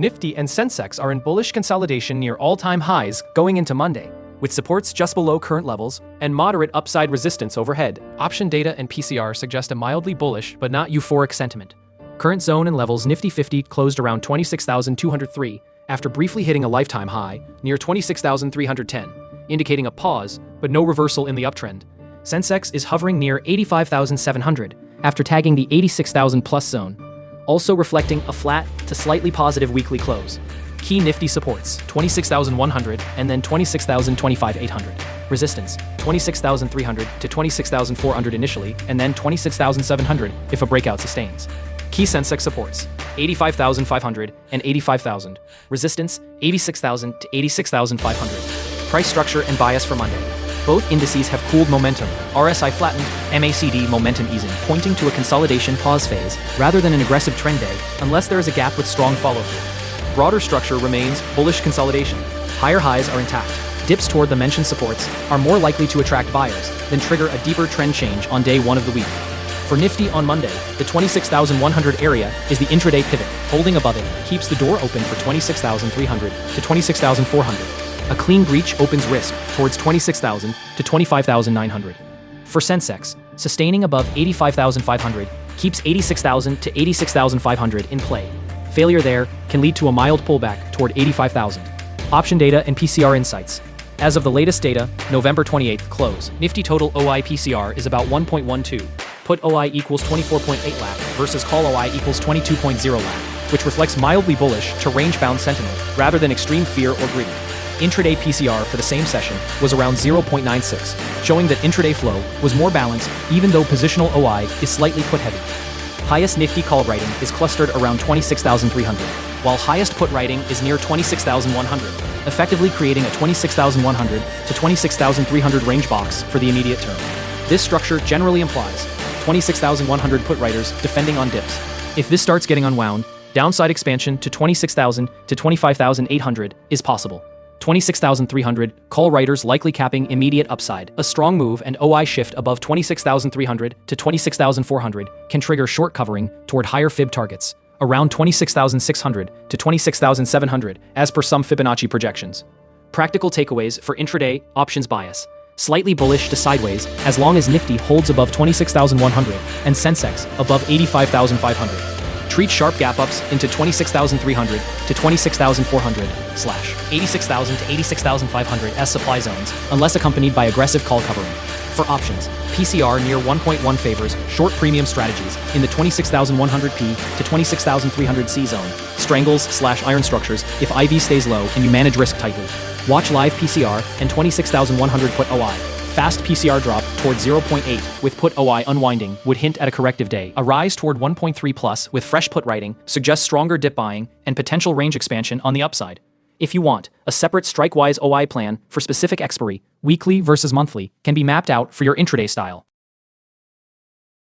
Nifty and Sensex are in bullish consolidation near all-time highs going into Monday, with supports just below current levels and moderate upside resistance overhead. Option data and PCR suggest a mildly bullish but not euphoric sentiment. Current zone and levels: Nifty 50 closed around 26,203 after briefly hitting a lifetime high near 26,310, indicating a pause but no reversal in the uptrend. Sensex is hovering near 85,700 after tagging the 86,000 plus zone, also reflecting a flat to slightly positive weekly close. Key Nifty supports: 26,100 and then 26,800. Resistance: 26,300 to 26,400 initially, and then 26,700 if a breakout sustains. Key Sensex supports: 85,500 and 85,000. Resistance: 86,000 to 86,500. Price structure and bias for Monday. Both indices have cooled momentum, RSI flattened, MACD momentum easing, pointing to a consolidation pause phase rather than an aggressive trend day, unless there is a gap with strong follow-through. Broader structure remains bullish consolidation. Higher highs are intact. Dips toward the mentioned supports are more likely to attract buyers than trigger a deeper trend change on day one of the week. For Nifty on Monday, the 26,100 area is the intraday pivot. Holding above it keeps the door open for 26,300 to 26,400. A clean breach opens risk towards 26,000 to 25,900. For Sensex, sustaining above 85,500 keeps 86,000 to 86,500 in play. Failure there can lead to a mild pullback toward 85,000. Option data and PCR insights. As of the latest data, November 28th close, Nifty total OI PCR is about 1.12. Put OI equals 24.8 lakh versus call OI equals 22.0 lakh, which reflects mildly bullish to range-bound sentiment rather than extreme fear or greed. Intraday PCR for the same session was around 0.96, showing that intraday flow was more balanced even though positional OI is slightly put heavy. Highest Nifty call writing is clustered around 26,300, while highest put writing is near 26,100, effectively creating a 26,100 to 26,300 range box for the immediate term. This structure generally implies 26,100 put writers defending on dips. If this starts getting unwound, downside expansion to 26,000 to 25,800 is possible. 26,300 call writers likely capping immediate upside. A strong move and OI shift above 26,300 to 26,400 can trigger short covering toward higher fib targets, around 26,600 to 26,700 as per some Fibonacci projections. Practical takeaways for intraday options bias: slightly bullish to sideways as long as Nifty holds above 26,100 and Sensex above 85,500. Treat sharp gap ups into 26,300 to 26,400 / 86,000 to 86,500 as supply zones, unless accompanied by aggressive call covering. For options, PCR near 1.1 favors short premium strategies in the 26,100p to 26,300c zone, strangles / iron structures if IV stays low and you manage risk tightly. Watch live PCR and 26,100 put OI. Fast PCR drop toward 0.8 with put OI unwinding would hint at a corrective day. A rise toward 1.3 plus with fresh put writing suggests stronger dip buying and potential range expansion on the upside. If you want, a separate strike-wise OI plan for specific expiry, weekly versus monthly, can be mapped out for your intraday style.